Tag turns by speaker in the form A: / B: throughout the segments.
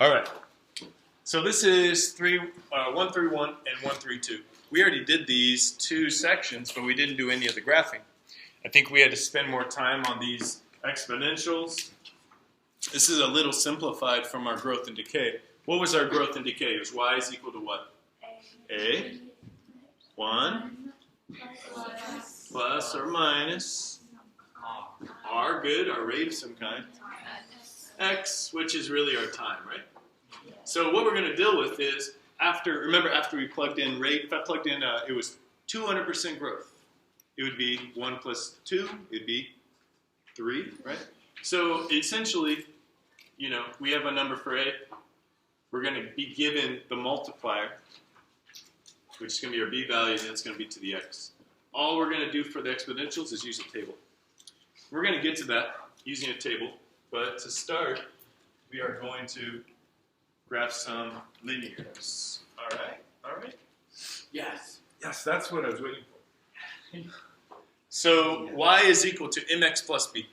A: All right. So this is 131 and 132. We already did these two sections, but we didn't do any of the graphing. I think we had to spend more time on these exponentials. This is a little simplified from our growth and decay. What was our growth and decay? It was y is equal to what? A, 1, plus or minus, r, good, our rate of some kind, x, which is really our time, right? So what we're going to deal with is, after we plugged in rate, if I plugged in, it was 200% growth. It would be 1 plus 2, it would be 3, right? So essentially, you know, we have a number for A. We're going to be given the multiplier, which is going to be our b value, and it's going to be to the x. All we're going to do for the exponentials is use a table. We're going to get to that using a table, but to start, we are going to graph some linears. All right?
B: Yes.
A: Yes, that's what I was waiting for. So y is equal to mx plus b.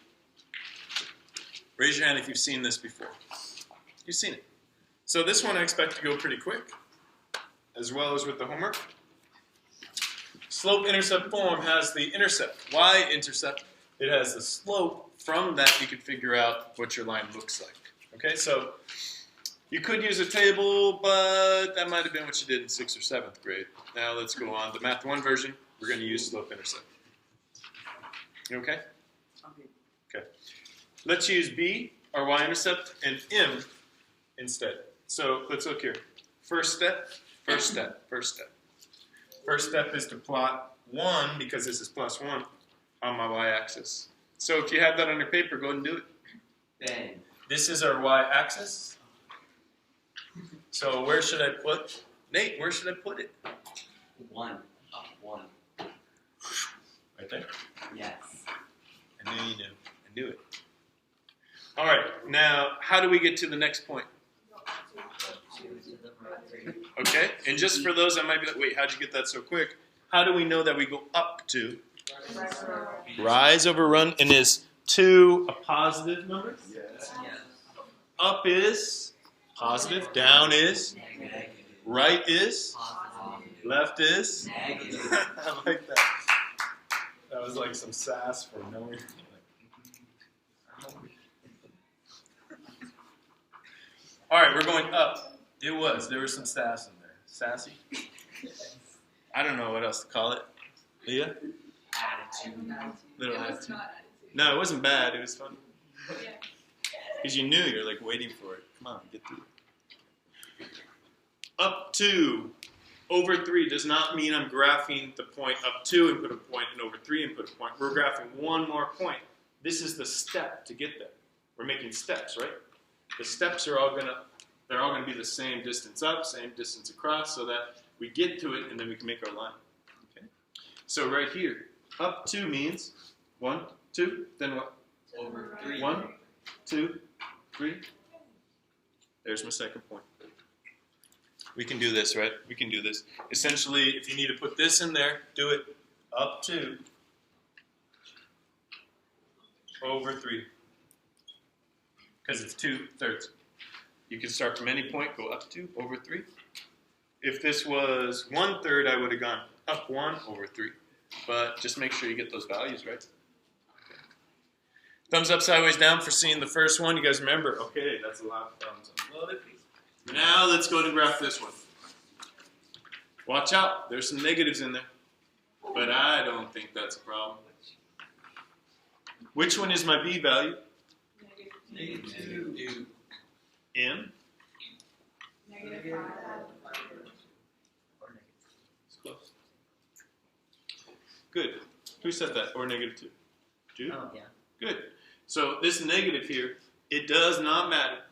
A: Raise your hand if you've seen this before. You've seen it. So this one I expect to go pretty quick, as well as with the homework. Slope-intercept form has the intercept, y-intercept. It has the slope. From that, you can figure out what your line looks like. Okay, so you could use a table, but that might have been what you did in 6th or 7th grade. Now let's go on. The Math 1 version, we're going to use slope-intercept. You okay? Okay. Let's use b, our y-intercept, and m instead. So let's look here. First step. First step is to plot 1, because this is plus 1, on my y-axis. So if you have that on your paper, go ahead and do it.
B: Bang.
A: This is our y-axis. So where should I put, Nate, where should I put it?
B: 1, up 1.
A: Right there?
B: Yes.
A: I knew you knew. I knew it. All right, now how do we get to the next point? Okay, and just for those that might be like, wait, how'd you get that so quick? How do we know that we go up to? Rise over run, and is 2 a positive number?
B: Yes.
A: Up is positive, down is,
B: Negative.
A: right is,
B: Positive.
A: left is.
B: Negative.
A: I like that. That was like some sass for knowing. All right, we're going up. It was. There was some sass in there. Sassy? I don't know what else to call it. Leah?
B: Attitude.
A: Little
C: It was
A: attitude.
C: not attitude.
A: No, it wasn't bad. It was fun.
C: Yeah.
A: Because you knew you're like waiting for it. Come on, get through it. Up to over 3 does not mean I'm graphing the point up 2 and put a point, and over 3 and put a point. We're graphing one more point. This is the step to get there. We're making steps, right? The steps are all gonna be the same distance up, same distance across, so that we get to it and then we can make our line. Okay. So right here, up 2 means 1, 2, then what?
B: Over 3.
A: 1, 2, 3. There's my second point. We can do this, right? We can do this. Essentially, if you need to put this in there, do it up 2 over 3. Because it's 2/3. You can start from any point, go up 2 over 3. If this was 1/3, I would have gone up 1 over 3. But just make sure you get those values right. Okay. Thumbs up, sideways down for seeing the first one. You guys remember? Okay, that's a lot of thumbs up. Love it. Now let's go ahead and graph this one. Watch out. There's some negatives in there. But I don't think that's a problem. Which one is my b value?
B: Negative 2.
A: M?
C: Negative 5.
A: It's close. Good. Who said that? Or negative 2? 2?
B: Oh, yeah.
A: Good. So this negative here, it does not matter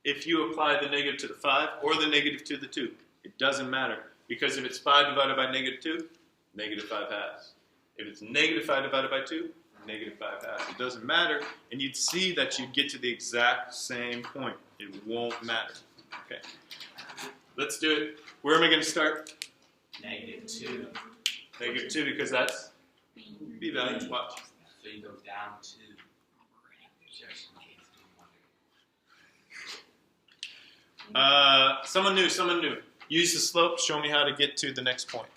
A: if you apply the negative to the 5 or the negative to the 2. It doesn't matter. Because if it's 5 divided by negative 2, negative 5 halves. If it's negative 5 divided by 2, negative 5 halves. It doesn't matter. And you'd see that you get to the exact same point. It won't matter. Okay. Let's do it. Where am I going to start?
B: Negative 2.
A: Negative 2 because that's b value. Watch.
B: So you go down 2.
A: Someone new. Use the slope. Show me how to get to the next point.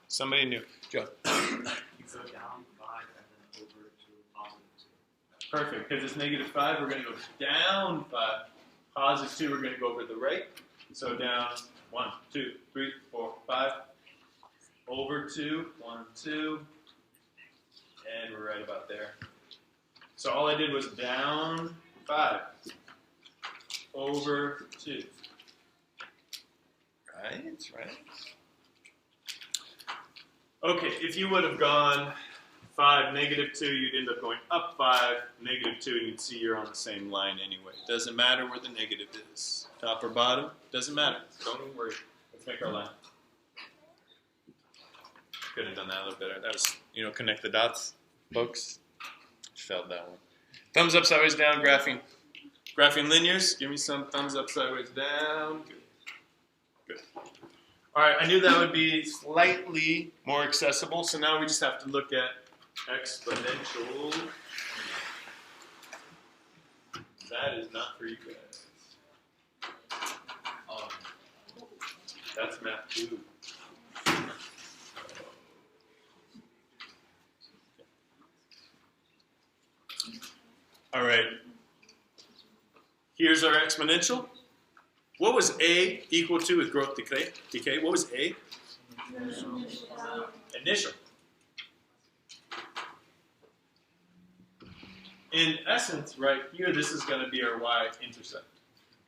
A: Somebody new. Joe.
B: You go down 5 and then over to +2.
A: Perfect. Because it's -5, we're going to go down 5. +2, we're going to go over to the right. So down 1, 2, 3, 4, 5. Over 2, 1, 2. And we're right about there. So all I did was down 5. Over 2. Right. Okay, if you would have gone 5, -2, you'd end up going up 5, -2, and you'd see you're on the same line anyway. Doesn't matter where the negative is. Top or bottom, doesn't matter. Don't even worry. Let's make our line. Could have done that a little better. That was, connect the dots, folks. Failed that one. Thumbs up, sideways down, graphing. Graphing linears, give me some thumbs up, sideways down. Good. All right, I knew that would be slightly more accessible, so now we just have to look at exponential. That is not for you guys. That's math 2. All right. Here's our exponential. What was A equal to with growth decay? What was A? Initial. In essence, right here, this is going to be our y-intercept.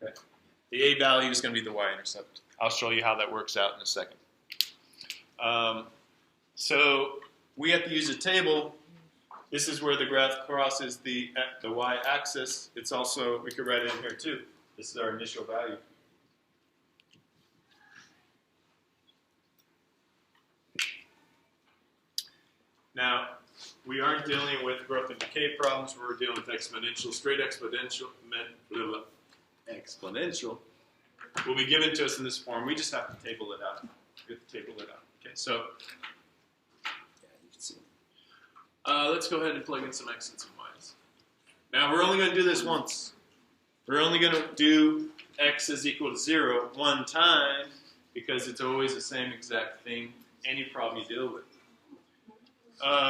A: Okay? The A value is going to be the y-intercept. I'll show you how that works out in a second. So we have to use a table. This is where the graph crosses the y-axis. It's also, we could write it in here too. This is our initial value. Now, we aren't dealing with growth and decay problems. We're dealing with exponential. Straight exponential will be given to us in this form. We just have to table it out. We have to table it out. Okay, so yeah, you can see. Let's go ahead and plug in some x's and some y's. Now, we're only going to do this once. We're only going to do x is equal to 0 one time because it's always the same exact thing any problem you deal with.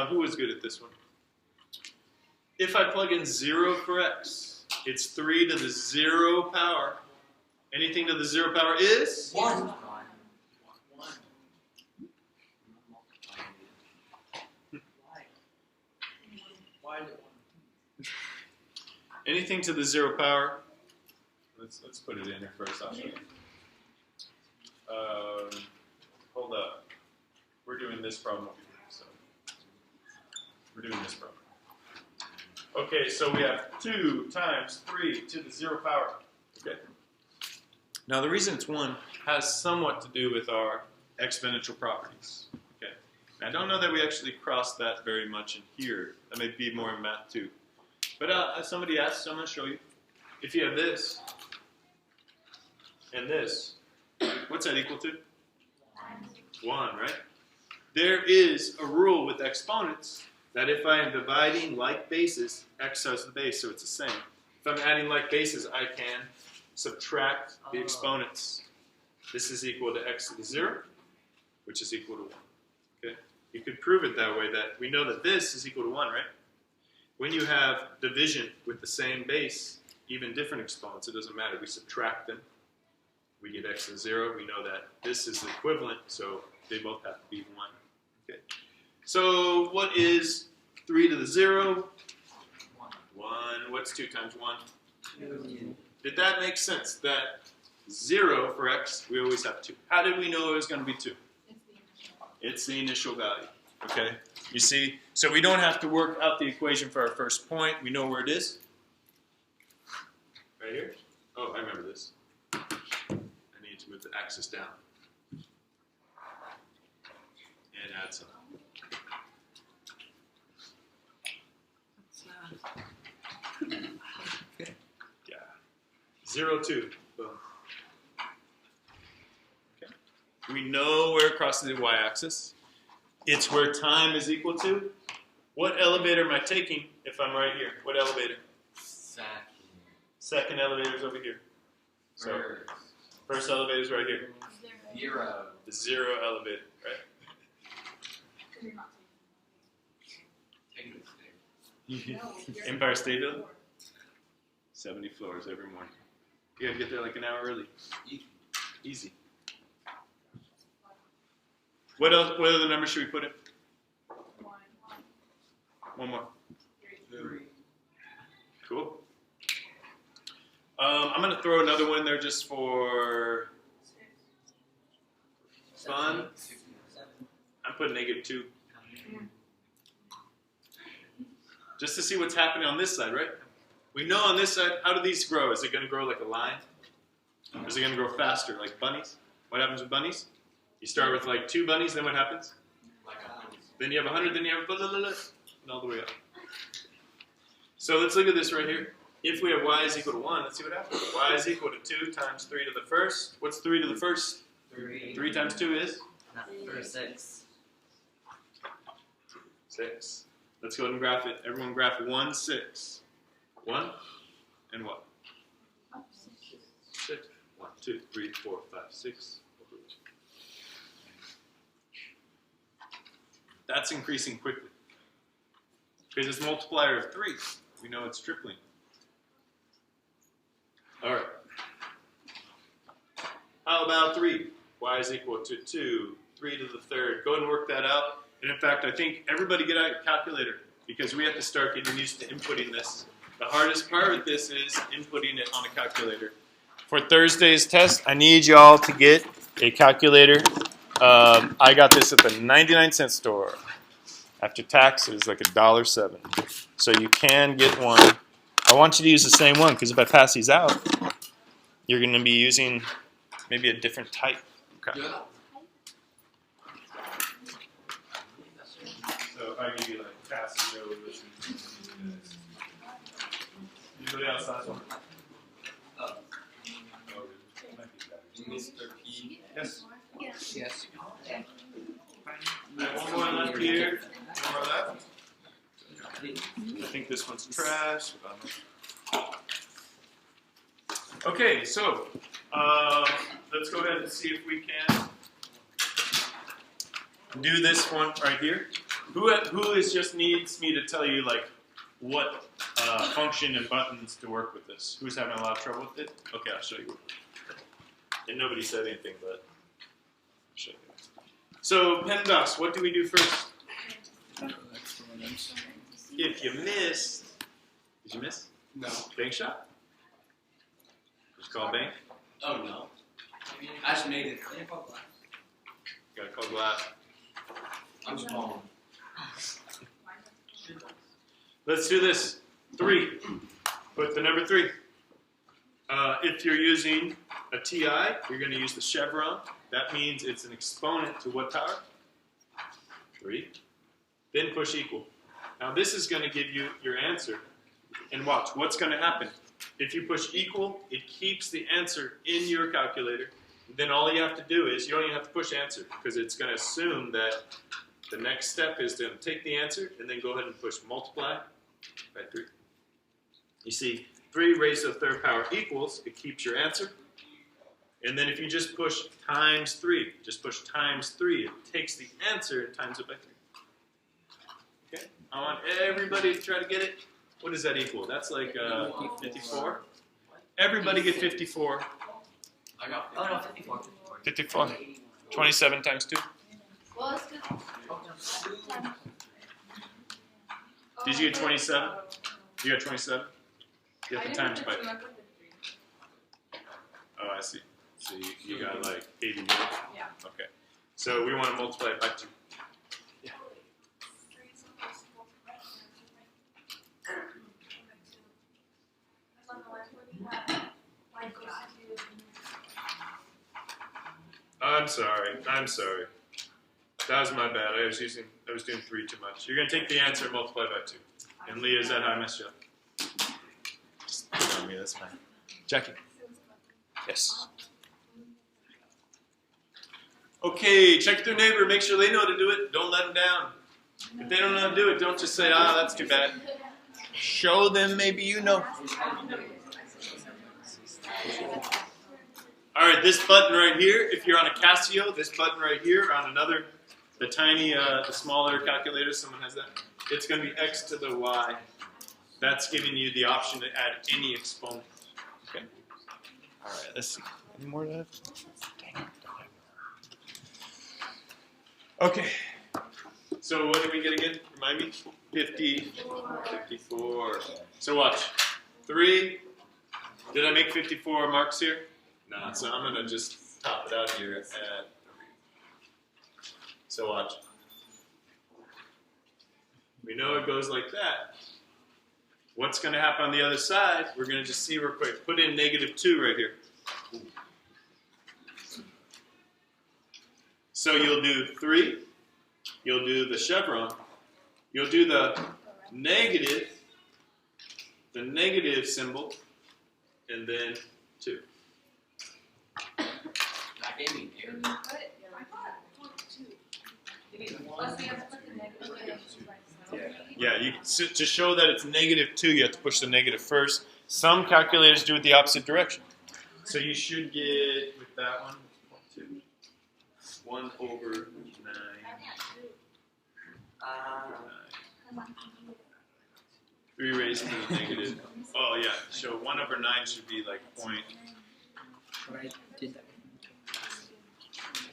A: Who was good at this one? If I plug in 0 for x, it's 3 to the 0 power. Anything to the 0 power is?
B: 1.
A: Anything to the 0 power. Let's put it in here first. I'll show you. Hold up. We're doing this problem over here. So we're doing this problem. Okay, so we have 2 times 3 to the 0 power. Okay. Now the reason it's 1 has somewhat to do with our exponential properties. Okay. Now, I don't know that we actually cross that very much in here. That may be more in math 2. But somebody asked, so I'm going to show you. If you have this and this, what's that equal to? 1, right? There is a rule with exponents that if I am dividing like bases, x has the base, so it's the same. If I'm adding like bases, I can subtract the exponents. This is equal to x to the 0, which is equal to 1. Okay? You could prove it that way, that we know that this is equal to 1, right? When you have division with the same base, even different exponents, it doesn't matter. We subtract them. We get x to the 0. We know that this is the equivalent, so they both have to be 1. Okay. So what is 3 to the 0? 1. What's 2 times 1?
B: 2.
A: Did that make sense? That 0 for x, we always have 2. How did we know it was going to be 2? It's the initial value. Okay? You see? So we don't have to work out the equation for our first point. We know where it is. Right here? Oh, I remember this. I need to move the axis down. And add some. Okay. Yeah. 0, 2. Boom. Okay. We know where it crosses the y-axis. It's where time is equal to. What elevator am I taking if I'm right here? What elevator?
B: Second.
A: Second elevator is over here. So First elevator is right here.
B: Zero.
A: The 0 elevator, right?
B: Take it there.
A: Empire State Building? 70 floors every morning. You gotta get there like an hour early. Easy. What else? What other numbers should we put in? One more.
B: Three.
A: Cool. I'm gonna throw another one in there just for fun. I'm putting -2. Just to see what's happening on this side, right? We know on this side, how do these grow? Is it going to grow like a line? Or is it going to grow faster, like bunnies? What happens with bunnies? You start with like 2 bunnies, then what happens? Then you have 100, then you have blah, blah, blah, blah, and all the way up. So let's look at this right here. If we have y is equal to 1, let's see what happens. Y is equal to 2 times 3 to the first. What's 3 to the first? 3 times 2 is?
B: 6.
A: 6. Let's go ahead and graph it. Everyone graph 1, 6. 1 and what? 6. 1, 2, 3, 4, 5, 6. That's increasing quickly. Because it's a multiplier of 3. We know it's tripling. All right. How about 3? Y is equal to 2. 3 to the third. Go ahead and work that out. And in fact, I think everybody get out your calculator because we have to start getting used to inputting this. The hardest part with this is inputting it on a calculator. For Thursday's test, I need y'all to get a calculator. I got this at the 99-cent store. After taxes, like $1.07. So you can get one. I want you to use the same one because if I pass these out, you're going to be using maybe a different type. Okay. So if I give you like passes over, anybody else last one?
B: Mr. P.
A: Yes.
B: Yes.
A: I have one more left here. One more left. I think this one's trash. Okay, so let's go ahead and see if we can do this one right here. Who is just needs me to tell you like what function and buttons to work with this? Who's having a lot of trouble with it? Okay, I'll show you. And nobody said anything, but I'll show you. So PEMDAS, what do we do first? If you missed, did you miss?
B: No.
A: Bank shot? Just call bank?
B: Oh no. I just made it.
A: Gotta call glass.
B: I'm small.
A: Let's do this. 3. Put the number 3. If you're using a TI, you're going to use the chevron. That means it's an exponent to what power? 3. Then push equal. Now this is going to give you your answer. And watch, what's going to happen? If you push equal, it keeps the answer in your calculator. Then all you have to do is, you don't even have to push answer, because it's going to assume that the next step is to take the answer and then go ahead and push multiply by 3. You see, 3 raised to the third power equals, it keeps your answer. And then if you just push times 3, just push times 3, it takes the answer and times it by 3. Okay, I want everybody to try to get it. What does that equal? That's like 54. Everybody get 54.
B: I got 54.
A: 54. 27 times 2.
C: Well, it's good.
A: Did you get 27? You got 27? You have the times by. Oh, I see. So you got like 81?
C: Yeah.
A: Okay. So we want to multiply it by 2. I'm sorry. That was my bad. I was doing 3 too much. You're gonna take the answer and multiply by 2. And Leah, is that how I messed you up? Just put on me, that's fine. Jackie. Yes. Okay, check with your neighbor, make sure they know how to do it. Don't let them down. If they don't know how to do it, don't just say, that's too bad. Show them maybe you know. All All right, this button right here, if you're on a Casio, this button right here on another, the tiny, the smaller calculator, someone has that, it's going to be x to the y. That's giving you the option to add any exponent. Okay. All right, let's see. Any more to that? Okay. So what did we get again? Remind me? 54. So watch. 3. Did I make 54 marks here? No. So I'm going to just top it out here. So watch. We know it goes like that. What's going to happen on the other side? We're going to just see real quick. Put in -2 right here. So you'll do 3. You'll do the chevron. You'll do the negative symbol, and then 2.
B: That gave me an error.
A: Yeah, to show that it's -2, you have to push the negative first. Some calculators do it the opposite direction. So you should get, with that one, 1 over 9. 3 raised to the negative. Oh yeah, so 1 over 9 should be like point.
D: I did that.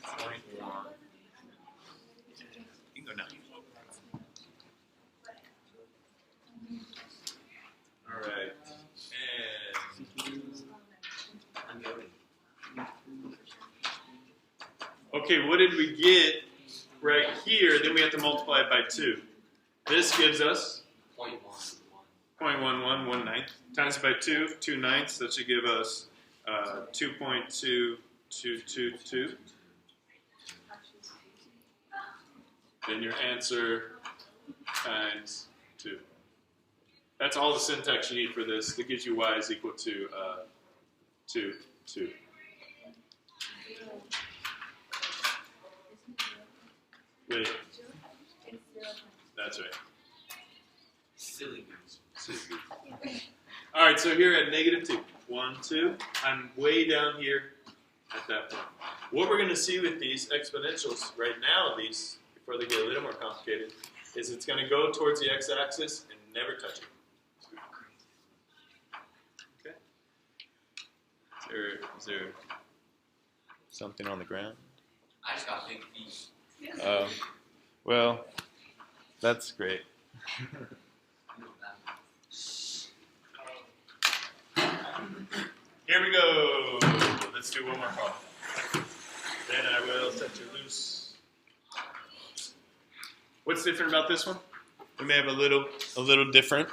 A: 0.1. You can go 9. All right, and okay, what did we get right here? Then we have to multiply it by 2. This gives us 0.11, 1/9, times by 2, 2/9. That should give us 2.2222. Then your answer times 2. That's all the syntax you need for this. That gives you y is equal to 2. Wait. That's right.
B: Silly goose.
A: All right, so here at -2. 1, 2. I'm way down here at that point. What we're going to see with these exponentials right now, at least, before they get a little more complicated, is it's going to go towards the x-axis and never touch it. Okay. Is there something on the ground?
B: I just got big feet.
A: Well, that's great. Here we go. Let's do one more problem. Then I will set you loose. What's different about this one? We may have a little different,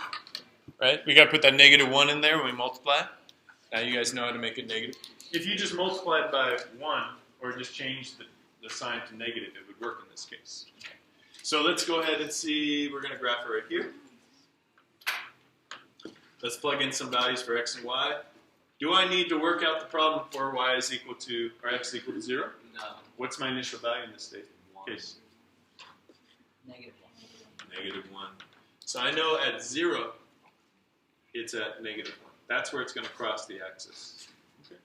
A: right? We got to put that -1 in there when we multiply. Now you guys know how to make it negative. If you just multiply it by 1 or just change the sign to negative, it would work in this case. So let's go ahead and see. We're going to graph it right here. Let's plug in some values for x and y. Do I need to work out the problem for y is equal to, or x is equal to 0?
B: No.
A: What's my initial value in this case?
D: -1.
A: -1. So I know at 0, it's at -1. That's where it's going to cross the axis. Okay.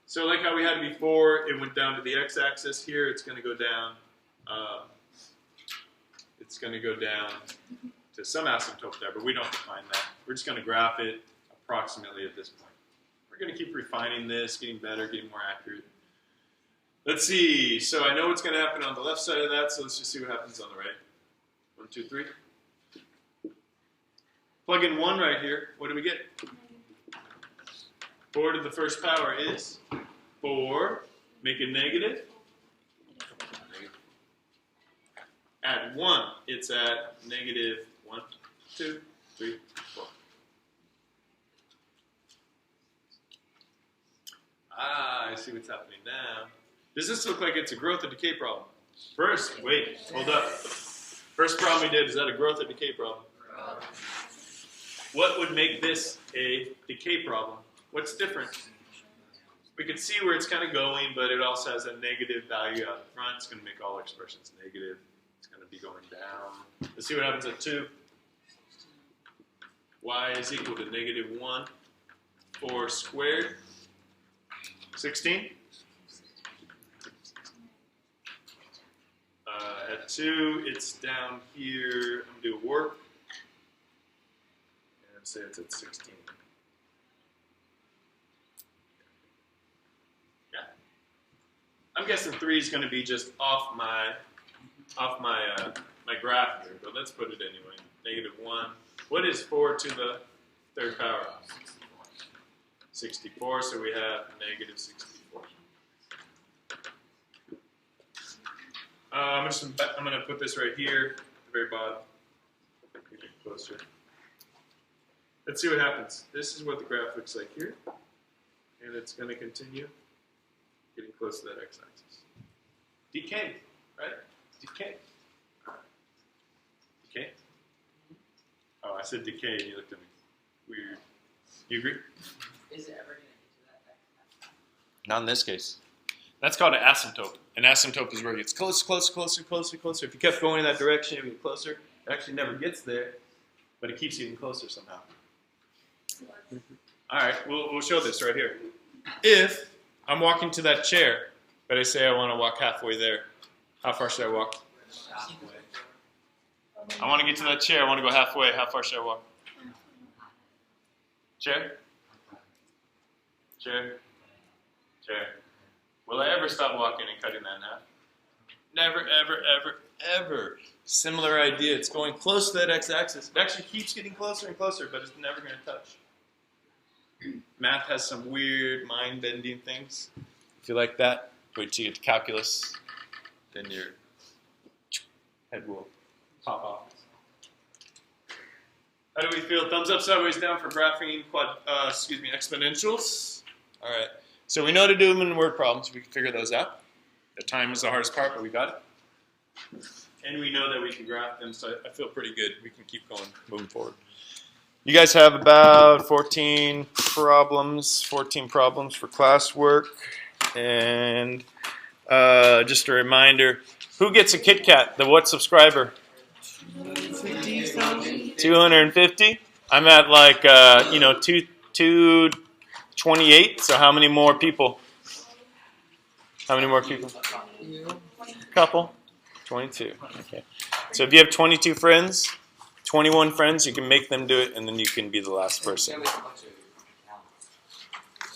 A: So like how we had before, it went down to the x-axis. Here, it's going to go down. It's going to go down to some asymptote there, but we don't define that. We're just going to graph it approximately at this point. We're going to keep refining this, getting better, getting more accurate. Let's see. So I know what's going to happen on the left side of that, so let's just see what happens on the right. 1, 2, 3. Plug in 1 right here. What do we get? 4 to the first power is 4. Make it negative. At 1, it's at -1, 2, 3, 4. I see what's happening now. Does this look like it's a growth or decay problem? First, wait, hold up. First problem we did, is that a growth or decay problem? What would make this a decay problem? What's different? We can see where it's kind of going, but it also has a negative value out front. It's going to make all expressions negative. It's going to be going down. Let's see what happens at 2. Y is equal to -1. 4 squared. 16? At 2, it's down here. I'm going to do a warp. And say it's at 16. Yeah. I'm guessing 3 is going to be just off my my graph here, but let's put it anyway. -1. What is 4 to the third power? 64, so we have -64. I'm going to put this right here, at the very bottom. Get it closer. Let's see what happens. This is what the graph looks like here, and it's going to continue getting close to that x-axis. Decay, right? Decay. Decay? Oh, I said decay, and you looked at me weird. You agree?
D: Is it ever going to get to that x-axis?
A: Not in this case. That's called an asymptote. An asymptote is where it gets closer, closer, closer, closer, closer. If you kept going in that direction, it would get closer. It actually never gets there, but it keeps getting closer somehow. All right, we'll show this right here. If I'm walking to that chair, but I say I want to walk halfway there, how far should I walk?
B: Halfway.
A: I want to get to that chair. I want to go halfway. How far should I walk? Chair? Chair? Chair. Will I ever stop walking and cutting that in half? Never, ever, ever, ever. Similar idea. It's going close to that x-axis. It actually keeps getting closer and closer, but it's never going to touch. Math has some weird mind-bending things. If you like that, wait till you get to calculus. Then your head will pop off. How do we feel? Thumbs up, sideways, down for graphing exponentials. All right. So we know to do them in word problems. We can figure those out. The time is the hardest part, but we got it. And we know that we can graph them, so I feel pretty good. We can keep going, moving forward. You guys have about 14 problems for classwork. And just a reminder, who gets a Kit Kat? The what subscriber? 250. I'm at like 228. So how many more people? How many more people? Couple. 22. Okay. So if you have 22 friends, 21 friends, you can make them do it, and then you can be the last person.